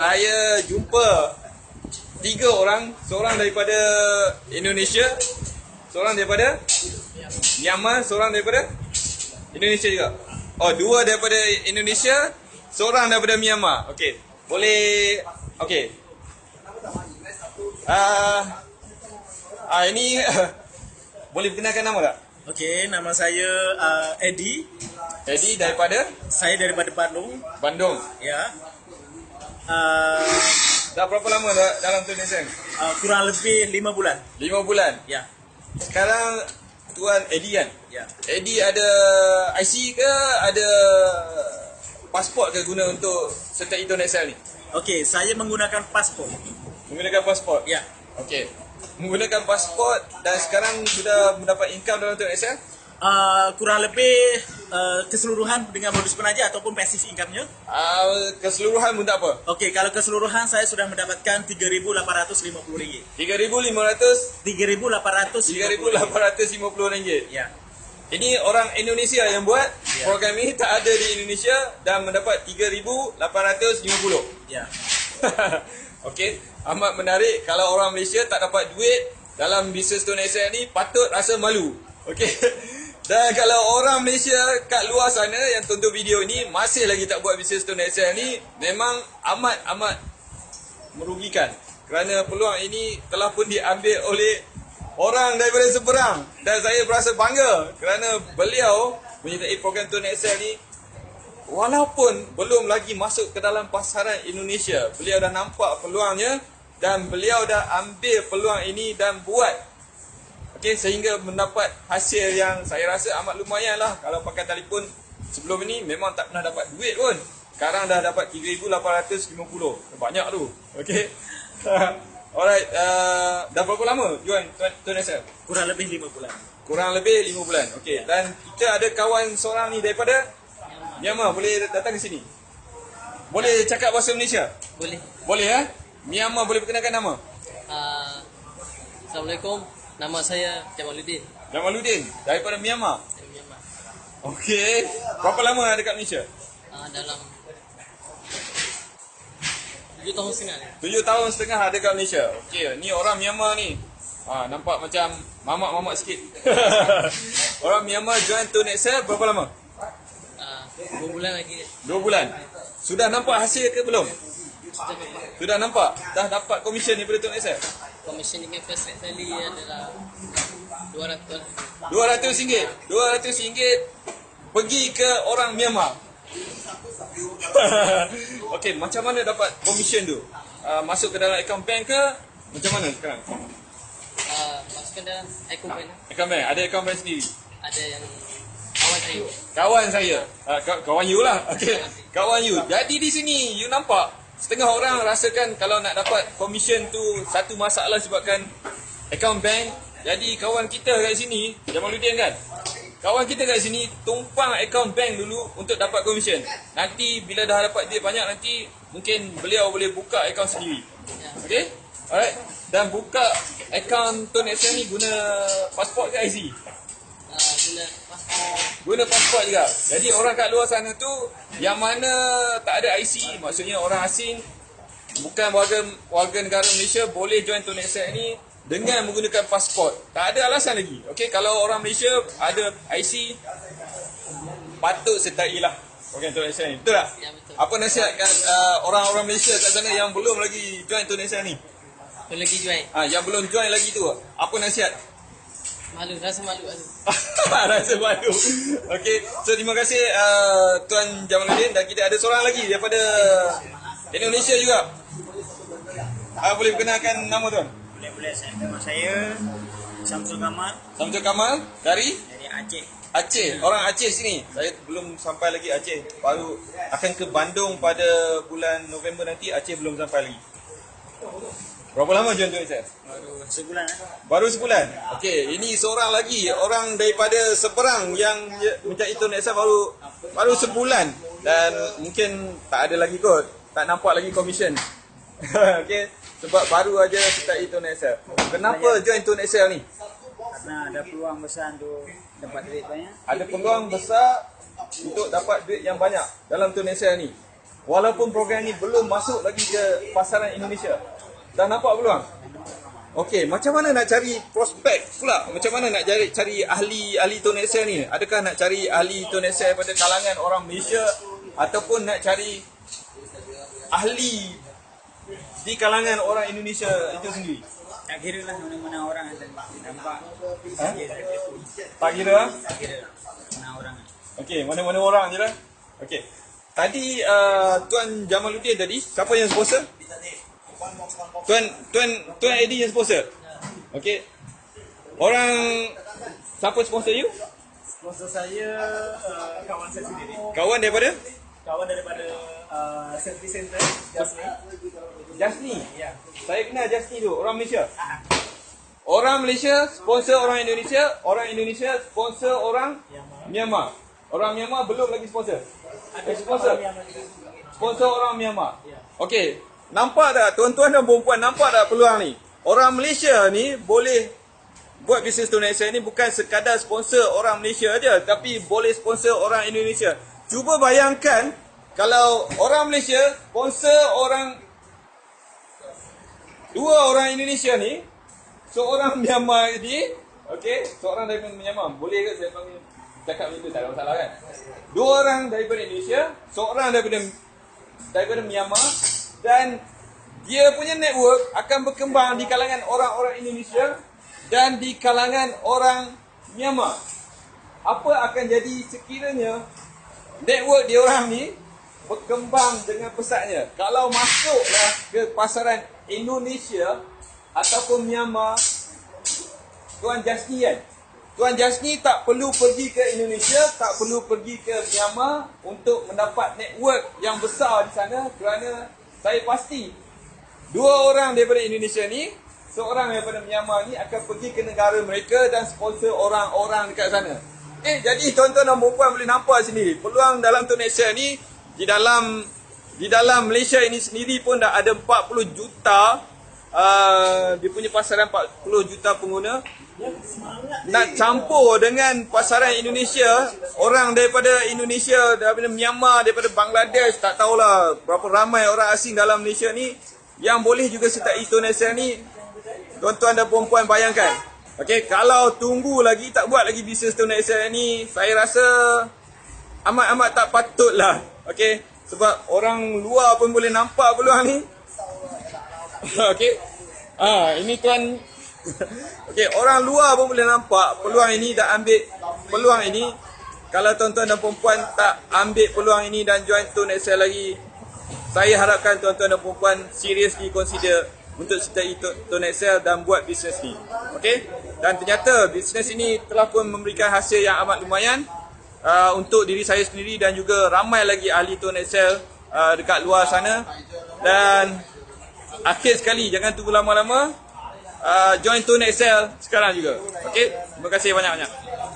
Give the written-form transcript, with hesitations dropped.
Saya jumpa 3 orang, seorang daripada Indonesia, seorang daripada Myanmar, seorang daripada Indonesia juga. Oh, 2 daripada Indonesia, seorang daripada Myanmar. Okey. Boleh okey. Ini boleh perkenalkan nama tak? Okey, nama saya Eddie. Eddie daripada Bandung. Bandung. Ya. Dah berapa lama dalam Tunisia? Kurang lebih 5 bulan. 5 bulan. Ya. Sekarang Tuan Eddie kan? Ya. Eddie ada IC ke, ada pasport ke guna untuk sertai Tunisia ni? Okey, saya menggunakan paspor. Menggunakan pasport? Ya. Okey. Menggunakan pasport dan sekarang sudah mendapat income dalam Tunisia? Kurang lebih keseluruhan dengan modus penaja ataupun passive income-nya. Keseluruhan pun tak apa? Okey, kalau keseluruhan saya sudah mendapatkan RM3,850. RM3,500? RM3,850. Ya. Ini orang Indonesia yang buat. Ya. Program ini tak ada di Indonesia dan mendapat RM3,850. Ya. Okey, amat menarik. Kalau orang Malaysia tak dapat duit dalam bisnes Tunisia ni, patut rasa malu. Okey. Dan kalau orang Malaysia kat luar sana yang tonton video ni masih lagi tak buat bisnes Tunisia ni, memang amat merugikan. Kerana peluang ini telah pun diambil oleh orang daripada seberang. Dan saya berasa bangga kerana beliau menyertai program Tunisia ni. Walaupun belum lagi masuk ke dalam pasaran Indonesia, beliau dah nampak peluangnya dan beliau dah ambil peluang ini dan buat. Okey, sehingga mendapat hasil yang saya rasa amat lumayan lah. Kalau pakai telefon sebelum ini memang tak pernah dapat duit pun. Sekarang dah dapat RM3,850. Banyak tu. Okey. Alright, dah berapa lama join Tunisia? Kurang lebih 5 bulan. Kurang lebih 5 bulan. Okey, dan kita ada kawan seorang ni daripada Myanmar, boleh datang ke sini? Boleh cakap bahasa Malaysia? Boleh. Boleh ya? Myanmar, boleh perkenalkan nama? Assalamualaikum. Nama saya Jamaluddin. Jamaluddin daripada Myanmar. Dari Myanmar. Okey. Berapa lama ada kat Malaysia? Dalam 7 tahun setengah ni. 7 tahun setengah ada kat Malaysia. Okey, ni orang Myanmar ni. Nampak macam mamak-mamak sikit. Orang Myanmar join Tunisia berapa lama? 2 bulan lagi. 2 bulan. Sudah nampak hasil ke belum? Sudah nampak? Dah dapat komisen daripada Tunisia? Komisen dengan first rate salary adalah $200. RM200. RM200 pergi ke orang Myanmar. Okey, macam mana dapat komisen tu? Masuk ke dalam akaun bank ke? Macam mana sekarang? Masukkan dalam account bank. Akaun bank? Ada akaun bank sendiri? Ada yang kawan saya. Kawan saya. Kawan you lah. Okey. Kawan you. Jadi di sini you nampak setengah orang rasakan kalau nak dapat komisen tu satu masalah sebabkan akaun bank. Jadi kawan kita kat sini, Jamaluddin kan? Kawan kita kat sini tumpang akaun bank dulu untuk dapat komisen. Nanti bila dah dapat duit banyak nanti mungkin beliau boleh buka akaun sendiri. Ya. Okey? Alright. Dan buka akaun Tunisia ni guna pasport ke IC? Guna pasport. Guna pasport juga. Jadi orang kat luar sana tu yang mana tak ada IC, maksudnya orang asing, bukan warga negara Malaysia, boleh join Tunisia ni dengan menggunakan pasport. Tak ada alasan lagi. Okey, kalau orang Malaysia ada IC, patut sertailah program Tunisia ni. Betul tak? Ya, betul. Apa nasihat kat orang-orang Malaysia kat sana yang belum lagi join Tunisia ni? Boleh lagi join. Yang belum join lagi tu, apa nasihat? Rasa malu. Rasa malu. Okey, so terima kasih Tuan Jamaluddin. Dan kita ada seorang lagi daripada Indonesia juga. Boleh perkenalkan nama tuan? Boleh. Nama saya Samsul Kamal Samsul Kamal dari Aceh. Aceh. Orang Aceh sini. Saya belum sampai lagi Aceh. Baru akan ke Bandung pada bulan November nanti. Aceh belum sampai lagi. Berapa lama join Tunisia? Baru sebulan. Baru sebulan? Okey, ini seorang lagi, orang daripada seberang yang mencari Tunisia baru sebulan. Dan mungkin tak ada lagi kot, tak nampak lagi komisen. Okey, sebab baru aja sertai Tunisia. Kenapa join Tunisia ni? Karena ada peluang besar untuk dapat duit banyak. Ada peluang besar untuk dapat duit yang banyak dalam Tunisia ni. walaupun program ni belum masuk lagi ke pasaran Indonesia. Dah nampak peluang? Okey, macam mana nak cari prospek pula? Macam mana nak cari ahli tone Excel ni? Adakah nak cari ahli tone Excel daripada kalangan orang Malaysia ataupun nak cari ahli di kalangan orang Indonesia itu sendiri? Tak kira lah mana-mana orang yang nampak. Tak kira? Tak kira lah mana orang. Okey, mana-mana orang je lah. Okey. Tadi Tuan Jamaluddin tadi, siapa yang sponsor? Tuan Eddie yang sponsor. Okey. Orang siapa sponsor you? Sponsor saya kawan saya sendiri. Kawan daripada Service Center Jasni. Jasni. Ya. Saya kenal Jasni tu, orang Malaysia. Orang Malaysia sponsor orang Indonesia, orang Indonesia sponsor orang Myanmar. Orang Myanmar belum lagi sponsor. Sponsor orang Myanmar. Okey. Nampak tak tuan-tuan dan puan-puan, nampak tak peluang ni? Orang Malaysia ni boleh buat bisnes tone Excel ni bukan sekadar sponsor orang Malaysia aja, tapi boleh sponsor orang Indonesia. Cuba bayangkan kalau orang Malaysia sponsor dua orang Indonesia ni, seorang Myanmar ni, okey, seorang daripada Myanmar. Boleh ke saya panggil cakap macam tu, tak ada masalah kan? Dua orang daripada Indonesia, seorang daripada Myanmar, dan dia punya network akan berkembang di kalangan orang-orang Indonesia dan di kalangan orang Myanmar. Apa akan jadi sekiranya network dia orang ni berkembang dengan pesatnya? Kalau masuklah ke pasaran Indonesia ataupun Myanmar, Tuan Jasni kan? Tuan Jasni tak perlu pergi ke Indonesia, tak perlu pergi ke Myanmar untuk mendapat network yang besar di sana, kerana saya pasti dua orang daripada Indonesia ni, seorang daripada Myanmar ni akan pergi ke negara mereka dan sponsor orang-orang dekat sana. Jadi tuan-tuan dan puan boleh nampak sendiri peluang dalam tone Excel ni. Di dalam Malaysia ini sendiri pun dah ada 40 juta dia punya pasaran 40 juta pengguna. Nak campur dengan pasaran Indonesia, orang daripada Indonesia, daripada Myanmar, daripada Bangladesh, tak tahulah berapa ramai orang asing dalam Malaysia ni yang boleh juga sertai tone Excel ni. Tuan-tuan dan puan-puan bayangkan. Okey, kalau tunggu lagi, tak buat lagi bisnes tone Excel ni, saya rasa amat-amat tak patut lah. Okey, sebab orang luar pun boleh nampak peluang ni. Okey. Ini tuan. Okey, orang luar pun boleh nampak peluang ini, dah ambil peluang ini. Kalau tuan-tuan dan puan-puan tak ambil peluang ini dan join tone Excel lagi, saya harapkan tuan-tuan dan puan-puan seriously consider untuk sertai tone Excel dan buat bisnes ni. Okey? Dan ternyata bisnes ini telah pun memberikan hasil yang amat lumayan untuk diri saya sendiri dan juga ramai lagi ahli tone Excel dekat luar sana. Dan akhir sekali, jangan tunggu lama-lama, join tone Excel sekarang juga. Okey? Terima kasih banyak-banyak.